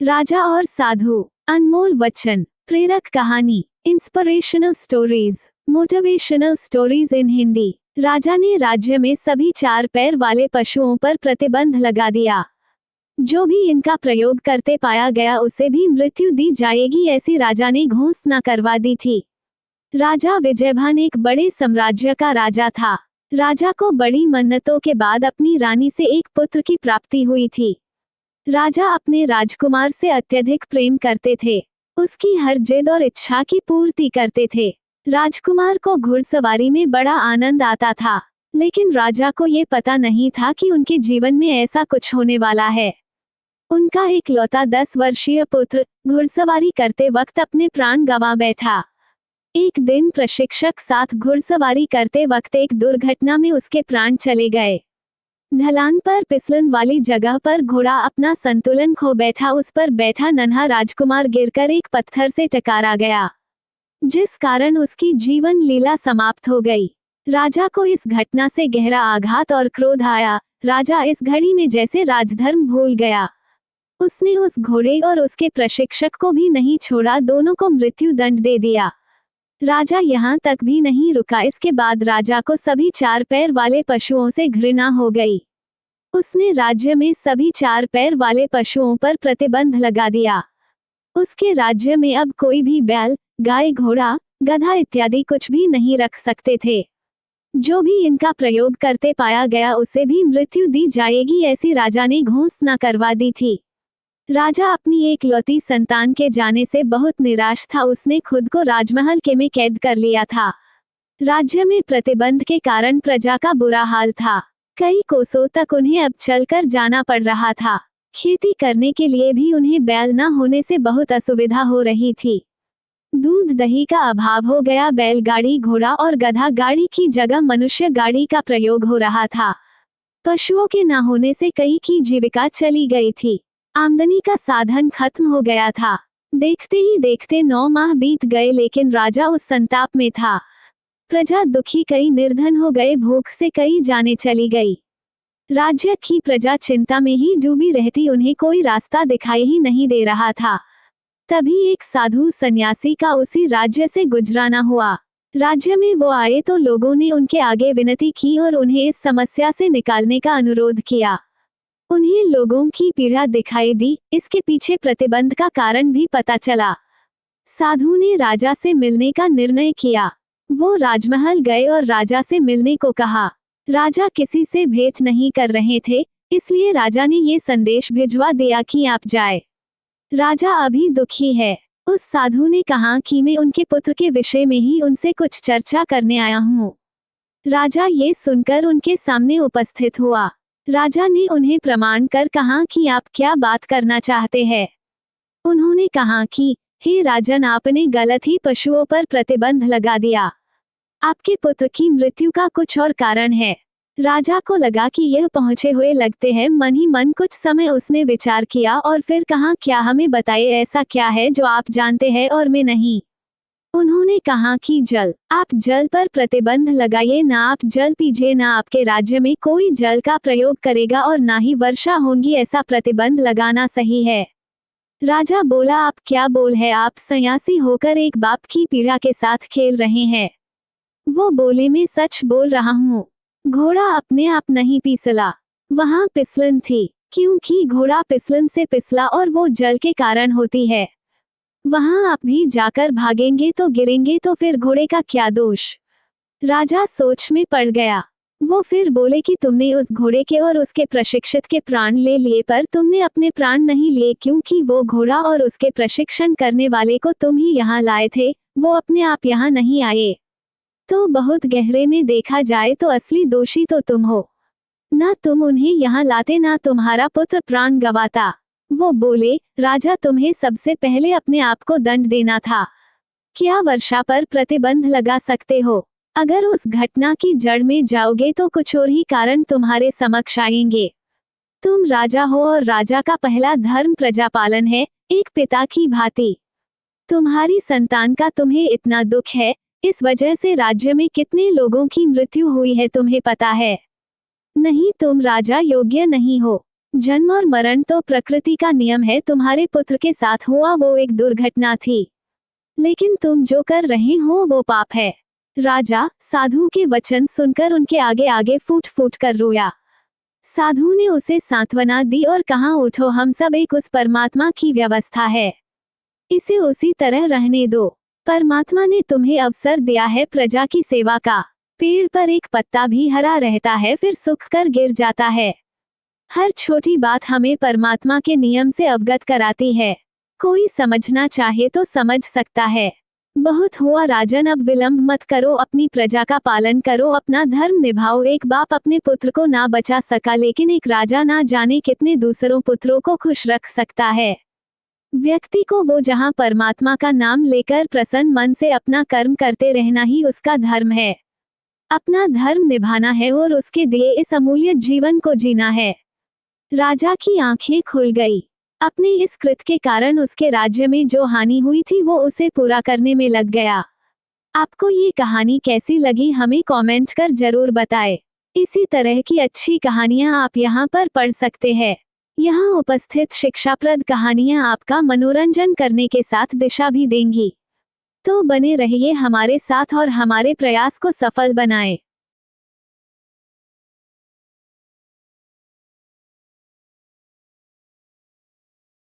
राजा और साधु, अनमोल वचन, प्रेरक कहानी, inspirational stories, motivational stories in Hindi. राजा ने राज्य में सभी चार पैर वाले पशुओं पर प्रतिबंध लगा दिया। जो भी इनका प्रयोग करते पाया गया उसे भी मृत्यु दी जाएगी, ऐसी राजा ने घोषणा करवा दी थी। राजा विजयभान एक बड़े साम्राज्य का राजा था। राजा को बड़ी मन्नतों के बाद अपनी रानी से एक पुत्र की प्राप्ति हुई थी। राजा अपने राजकुमार से अत्यधिक प्रेम करते थे, उसकी हर जिद और इच्छा की पूर्ति करते थे। राजकुमार को घुड़सवारी में बड़ा आनंद आता था, लेकिन राजा को ये पता नहीं था कि उनके जीवन में ऐसा कुछ होने वाला है। उनका इकलौता 10 वर्षीय पुत्र घुड़सवारी करते वक्त अपने प्राण गंवा बैठा। एक दिन प्रशिक्षक साथ घुड़सवारी करते वक्त एक दुर्घटना में उसके प्राण चले गए। ढलान पर फिसलन वाली जगह पर घोड़ा अपना संतुलन खो बैठा। उस पर बैठा नन्हा राजकुमार गिरकर एक पत्थर से टकरा गया, जिस कारण उसकी जीवन लीला समाप्त हो गई। राजा को इस घटना से गहरा आघात और क्रोध आया। राजा इस घड़ी में जैसे राजधर्म भूल गया। उसने उस घोड़े और उसके प्रशिक्षक को भी नहीं छोड़ा, दोनों को मृत्यु दंड दे दिया। राजा यहाँ तक भी नहीं रुका, इसके बाद राजा को सभी चार पैर वाले पशुओं से घृणा हो गई। उसने राज्य में सभी चार पैर वाले पशुओं पर प्रतिबंध लगा दिया। उसके राज्य में अब कोई भी बैल, गाय, घोड़ा, गधा इत्यादि कुछ भी नहीं रख सकते थे। जो भी इनका प्रयोग करते पाया गया उसे भी मृत्यु दी जाएगी, ऐसी राजा ने घोषणा करवा दी थी। राजा अपनी एकलौती संतान के जाने से बहुत निराश था। उसने खुद को राजमहल के में कैद कर लिया था। राज्य में प्रतिबंध के कारण प्रजा का बुरा हाल था। कई कोसों तक उन्हें अब चलकर जाना पड़ रहा था। खेती करने के लिए भी उन्हें बैल न होने से बहुत असुविधा हो रही थी। दूध दही का अभाव हो गया। बैलगाड़ी, घोड़ा और गधा गाड़ी की जगह मनुष्य गाड़ी का प्रयोग हो रहा था। पशुओं के न होने से कई की जीविका चली गई थी। आमदनी का साधन खत्म हो गया था। देखते ही देखते 9 माह बीत गए, लेकिन राजा उस संताप में था। प्रजा दुखी, कई निर्धन हो गए, भूख से कई जाने चली गई। राज्य की प्रजा चिंता में ही डूबी रहती, उन्हें कोई रास्ता दिखाई ही नहीं दे रहा था। तभी एक साधु सन्यासी का उसी राज्य से गुजराना हुआ। राज्य में वो आए तो लोगों ने उनके आगे विनती की और उन्हें इस समस्या से निकालने का अनुरोध किया। उन्हें लोगों की पीड़ा दिखाई दी, इसके पीछे प्रतिबंध का कारण भी पता चला। साधु ने राजा से मिलने का निर्णय किया। वो राजमहल गए और राजा से मिलने को कहा। राजा किसी से भेंट नहीं कर रहे थे, इसलिए राजा ने ये संदेश भिजवा दिया कि आप जाए। राजा अभी दुखी है। उस साधु ने कहा कि मैं उनके पुत्र के विषय में ही उनसे कुछ चर्चा करने आया हूँ। राजा ये सुनकर उनके सामने उपस्थित हुआ। राजा ने उन्हें प्रणाम कर कहा कि आप क्या बात करना चाहते हैं। उन्होंने कहा कि हे राजन, आपने गलत ही पशुओं पर प्रतिबंध लगा दिया। आपके पुत्र की मृत्यु का कुछ और कारण है। राजा को लगा कि यह पहुंचे हुए लगते हैं। मन ही मन कुछ समय उसने विचार किया और फिर कहा, क्या हमें बताइए, ऐसा क्या है जो आप जानते हैं और मैं नहीं। उन्होंने कहा कि जल, आप जल पर प्रतिबंध लगाइए, ना आप जल पीजिए, ना आपके राज्य में कोई जल का प्रयोग करेगा और ना ही वर्षा होगी, ऐसा प्रतिबंध लगाना सही है। राजा बोला, आप क्या बोल है, आप सन्यासी होकर एक बाप की पीड़ा के साथ खेल रहे हैं। वो बोले, मैं सच बोल रहा हूँ। घोड़ा अपने आप नहीं फिसला, वहाँ फिसलन थी, क्योंकि घोड़ा फिसलन से फिसला और वो जल के कारण होती है। वहां आप भी जाकर भागेंगे तो गिरेंगे, तो फिर घोड़े का क्या दोष। राजा सोच में पड़ गया। वो फिर बोले कि तुमने उस घोड़े के और उसके प्रशिक्षित के प्राण ले लिए, पर तुमने अपने प्राण नहीं लिए, क्योंकि वो घोड़ा और उसके प्रशिक्षण करने वाले को तुम ही यहाँ लाए थे, वो अपने आप यहाँ नहीं आए। तो बहुत गहरे में देखा जाए तो असली दोषी तो तुम हो। ना तुम उन्हें यहाँ लाते, ना तुम्हारा पुत्र प्राण गंवाता। वो बोले, राजा, तुम्हें सबसे पहले अपने आप को दंड देना था। क्या वर्षा पर प्रतिबंध लगा सकते हो? अगर उस घटना की जड़ में जाओगे तो कुछ और ही कारण तुम्हारे समक्ष आएंगे। तुम राजा हो और राजा का पहला धर्म प्रजापालन है, एक पिता की भांति। तुम्हारी संतान का तुम्हें इतना दुख है, इस वजह से राज्य में कितने लोगों की मृत्यु हुई है तुम्हें पता है? नहीं, तुम राजा योग्य नहीं हो। जन्म और मरण तो प्रकृति का नियम है। तुम्हारे पुत्र के साथ हुआ वो एक दुर्घटना थी, लेकिन तुम जो कर रहे हो वो पाप है। राजा साधु के वचन सुनकर उनके आगे आगे फूट फूट कर रोया। साधु ने उसे सांत्वना दी और कहा, उठो, हम सब एक उस परमात्मा की व्यवस्था है, इसे उसी तरह रहने दो। परमात्मा ने तुम्हें अवसर दिया है प्रजा की सेवा का। पेड़ पर एक पत्ता भी हरा रहता है, फिर सूख कर गिर जाता है। हर छोटी बात हमें परमात्मा के नियम से अवगत कराती है। कोई समझना चाहे तो समझ सकता है। बहुत हुआ राजन, अब विलंब मत करो, अपनी प्रजा का पालन करो, अपना धर्म निभाओ। एक बाप अपने पुत्र को ना बचा सका, लेकिन एक राजा ना जाने कितने दूसरों पुत्रों को खुश रख सकता है। व्यक्ति को वो जहां परमात्मा का नाम लेकर प्रसन्न मन से अपना कर्म करते रहना ही उसका धर्म है। अपना धर्म निभाना है और उसके दिए इस अमूल्य जीवन को जीना है। राजा की आंखें खुल गई। अपने इस कृत्य के कारण उसके राज्य में जो हानि हुई थी वो उसे पूरा करने में लग गया। आपको ये कहानी कैसी लगी हमें कमेंट कर जरूर बताएं। इसी तरह की अच्छी कहानियां आप यहाँ पर पढ़ सकते हैं। यहाँ उपस्थित शिक्षाप्रद कहानियां आपका मनोरंजन करने के साथ दिशा भी देंगी। तो बने रहिए हमारे साथ और हमारे प्रयास को सफल बनाएं।